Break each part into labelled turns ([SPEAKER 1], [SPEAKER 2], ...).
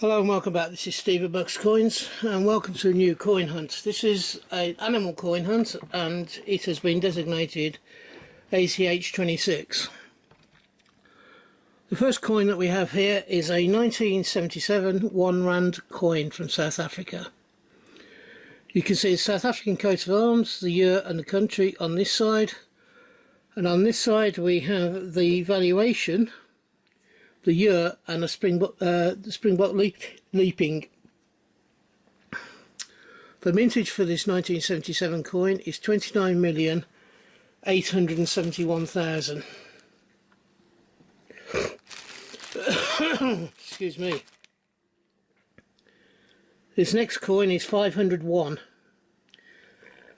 [SPEAKER 1] Hello and welcome back. This is Steve at Bucks Coins and welcome to a new coin hunt. This is an animal coin hunt and it has been designated ACH 26. The first coin that we have here is a 1977 1 Rand coin from South Africa. You can see the South African coat of arms, the year and the country on this side, and on this side we have the valuation, the year and the springbok leaping. The mintage for this 1977 coin is 29,871,000. Excuse me. This next coin is 501.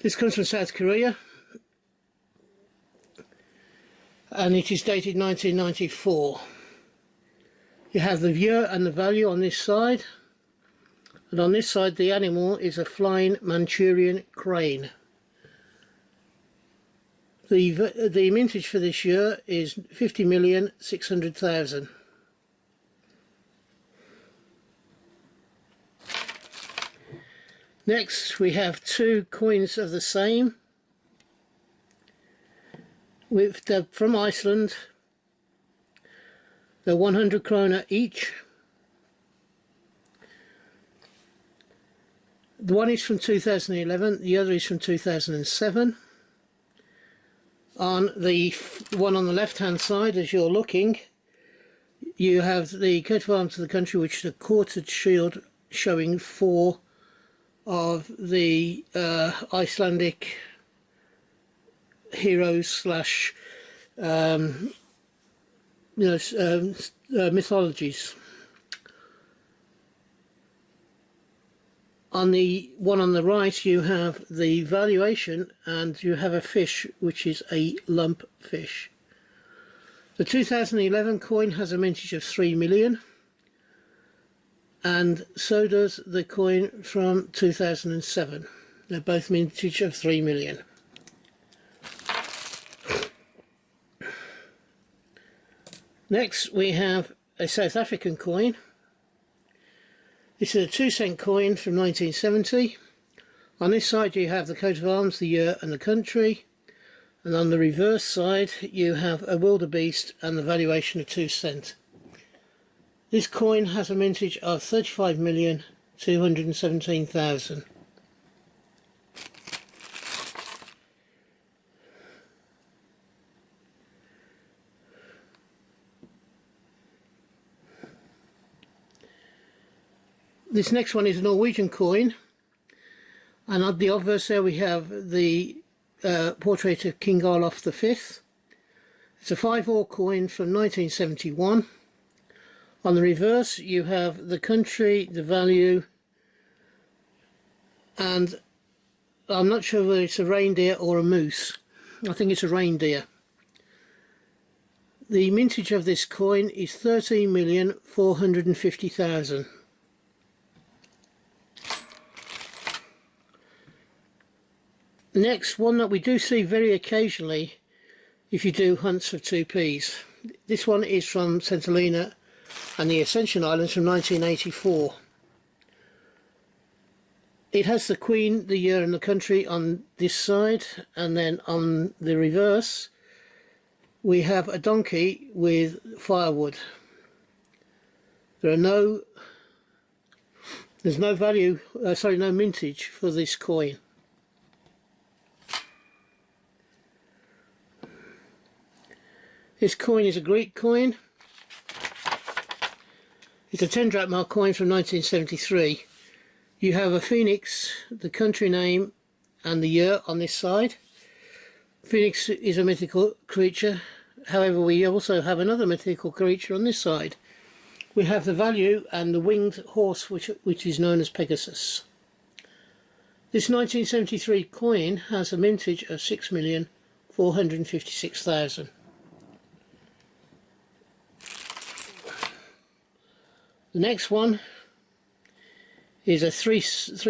[SPEAKER 1] This comes from South Korea and it is dated 1994. You have the year and the value on this side, and on this side the animal is a flying Manchurian crane. The mintage for this year is 50,600,000. Next we have two coins of the same from Iceland. They're 100 krona each. The one is from 2011, the other is from 2007. On the one on the left hand side, as you're looking, you have the coat of arms of the country, which is a quartered shield showing 4 of the Icelandic heroes slash mythologies. On the one on the right you have the valuation and you have a fish which is a lump fish. The 2011 coin has a mintage of 3 million and so does the coin from 2007. They're both mintage of 3 million. Next we have a South African coin. This is a 2-cent coin from 1970. On this side you have the coat of arms, the year and the country, and on the reverse side you have a wildebeest and the valuation of 2 cents. This coin has a mintage of 35,217,000. This next one is a Norwegian coin, and on the obverse there we have the portrait of King Olaf V. It's a 5-ore coin from 1971. On the reverse you have the country, the value, and I'm not sure whether it's a reindeer or a moose. I think it's a reindeer. The mintage of this coin is 13,450,000. Next, one that we do see very occasionally if you do hunts of 2Ps. This one is from St Helena and the Ascension Islands from 1984. It has the Queen, the year and the country on this side, and then on the reverse we have a donkey with firewood. There's no mintage for this coin. This coin is a Greek coin. It's a 10 drachma coin from 1973. You have a phoenix, the country name and the year on this side. Phoenix is a mythical creature. However, we also have another mythical creature on this side. We have the value and the winged horse which is known as Pegasus. This 1973 coin has a mintage of 6,456,000. The next one is a 3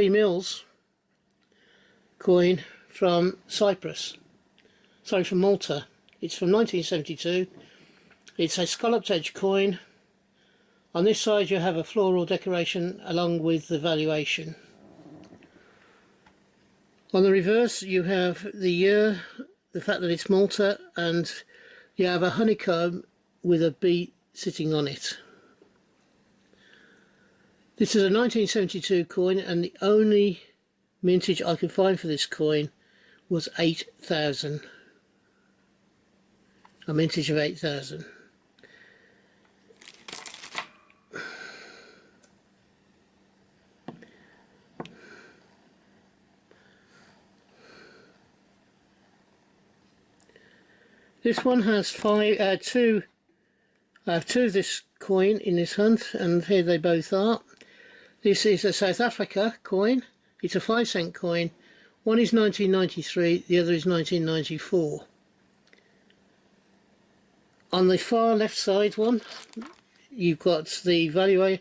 [SPEAKER 1] mils coin from from Malta. It's from 1972. It's a scalloped edge coin. On this side you have a floral decoration along with the valuation. On the reverse you have the year, the fact that it's Malta, and you have a honeycomb with a bee sitting on it. This is a 1972 coin, and the only mintage I could find for this coin was 8,000. A mintage of 8,000. This one has two of this coin in this hunt, and here they both are. This is a South Africa coin. It's a 5-cent coin. One is 1993, the other is 1994. On the far left side one, you've got the value,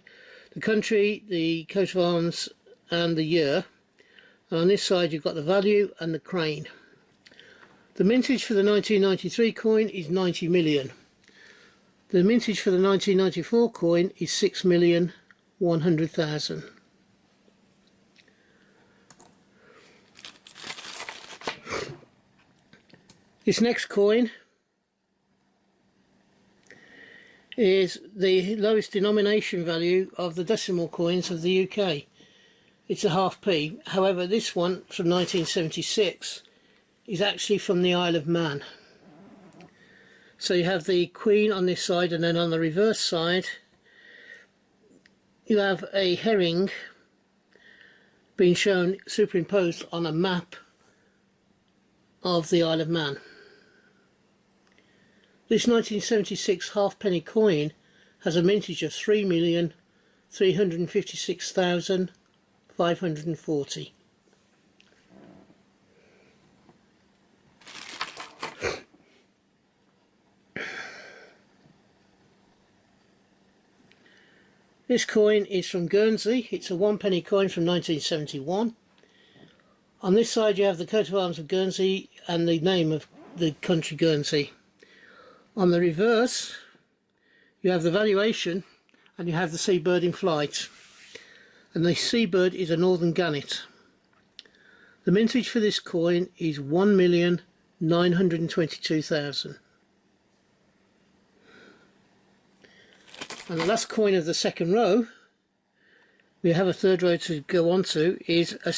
[SPEAKER 1] the country, the coat of arms, and the year. And on this side you've got the value and the crane. The mintage for the 1993 coin is 90 million. The mintage for the 1994 coin is 6,100,000. This next coin is the lowest denomination value of the decimal coins of the UK. It's a half p. However, this one from 1976 is actually from the Isle of Man. So you have the Queen on this side, and then on the reverse side you have a herring being shown superimposed on a map of the Isle of Man. This 1976 halfpenny coin has a mintage of 3,356,540. This coin is from Guernsey. It's a 1-penny coin from 1971. On this side you have the coat of arms of Guernsey and the name of the country Guernsey. On the reverse you have the valuation, and you have the seabird in flight. And the seabird is a northern gannet. The mintage for this coin is 1,922,000. And the last coin of the second row, we have a third row to go on to, is a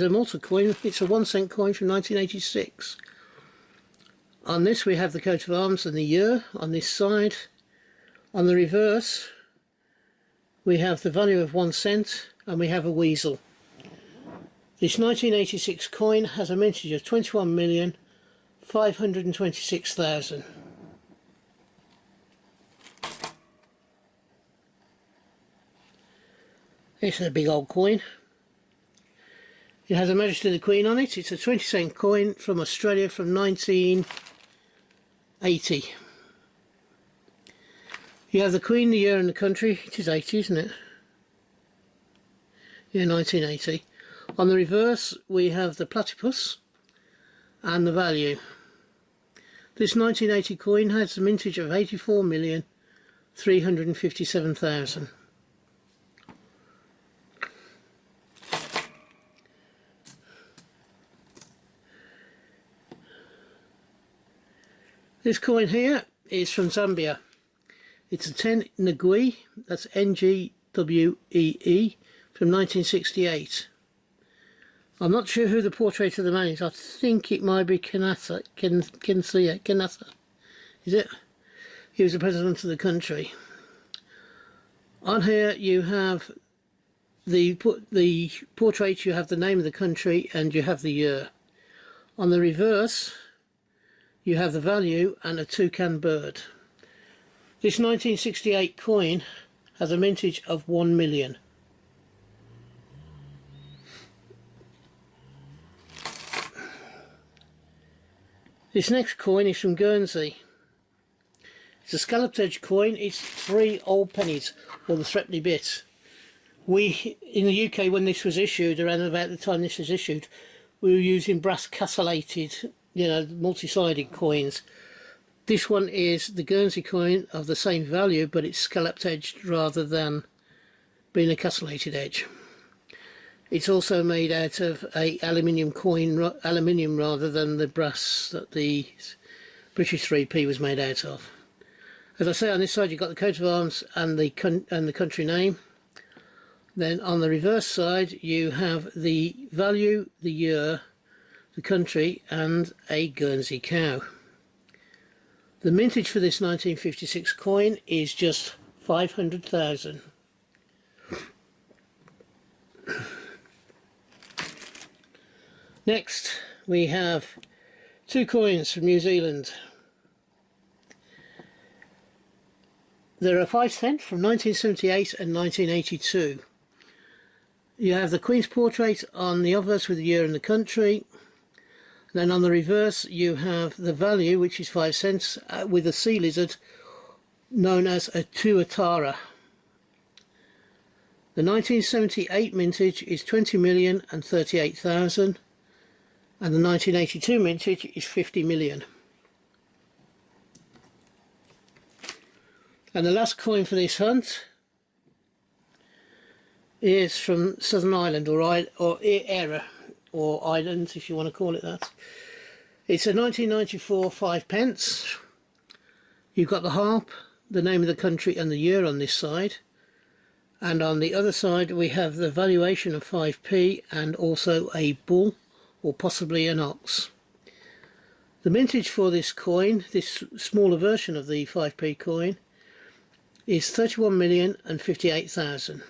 [SPEAKER 1] Malta coin. It's a 1-cent coin from 1986. On this we have the coat of arms and the year on this side. On the reverse we have the value of 1 cent, and we have a weasel. This 1986 coin has a mintage of 21,526,000. This is a big old coin. It has a Majesty the Queen on it. It's a 20-cent coin from Australia from 1980. You have the Queen, the year and the country. It is 80, isn't it? Yeah, 1980. On the reverse we have the platypus and the value. This 1980 coin has a mintage of 84,357,000. This coin here is from Zambia. It's a 10 Ngwee, that's Ngwee, from 1968. I'm not sure who the portrait of the man is. I think it might be Kenyatta. Is it? He was the president of the country. On here you have the portrait, you have the name of the country, and you have the year. On the reverse you have the value and a toucan bird. This 1968 coin has a mintage of 1 million. This next coin is from Guernsey. It's a scalloped edge coin. It's 3 old pennies, or the threepenny bit. We, in the UK, when this was issued, around about the time this was issued, we were using brass castellated, you know, multi-sided coins. This one is the Guernsey coin of the same value, but it's scalloped edged rather than being a castellated edge. It's also made out of a aluminium coin, aluminium rather than the brass that the British 3p was made out of. As I say, on this side you've got the coat of arms and the country name. Then on the reverse side you have the value, the year, the country and a Guernsey cow. The mintage for this 1956 coin is just 500,000. Next we have two coins from New Zealand. There are 5 cent from 1978 and 1982. You have the Queen's portrait on the obverse with the year and the country. Then on the reverse you have the value, which is 5 cents, with a sea lizard known as a tuatara. The 1978 mintage is 20,038,000 and the 1982 mintage is 50 million. And the last coin for this hunt is from Southern Ireland, or Era, or Ireland if you want to call it that. It's a 1994 5 pence. You've got the harp, the name of the country and the year on this side, and on the other side we have the valuation of 5p and also a bull or possibly an ox. The mintage for this coin, this smaller version of the 5p coin, is 31,058,000.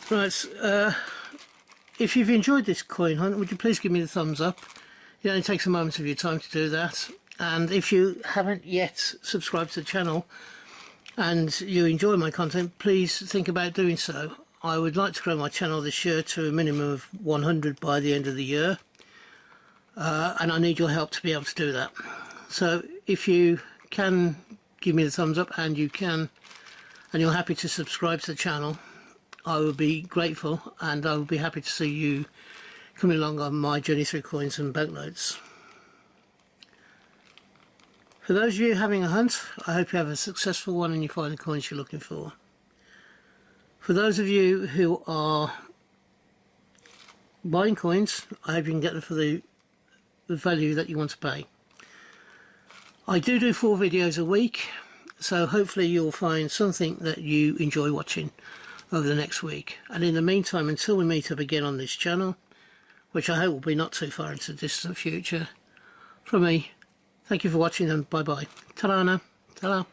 [SPEAKER 1] Right, if you've enjoyed this coin hunt, would you please give me the thumbs up? It only takes a moment of your time to do that. And if you haven't yet subscribed to the channel and you enjoy my content, please think about doing so. I would like to grow my channel this year to a minimum of 100 by the end of the year, and I need your help to be able to do that. So if you can give me the thumbs up and you're happy to subscribe to the channel, I would be grateful, and I would be happy to see you coming along on my journey through coins and banknotes. For those of you having a hunt, I hope you have a successful one and you find the coins you're looking for. For those of you who are buying coins, I hope you can get them for the value that you want to pay. I do 4 videos a week, so hopefully you'll find something that you enjoy watching over the next week. And in the meantime, until we meet up again on this channel, which I hope will be not too far into the distant future, from me, thank you for watching and bye bye. Ta-ra now. Ta-ra.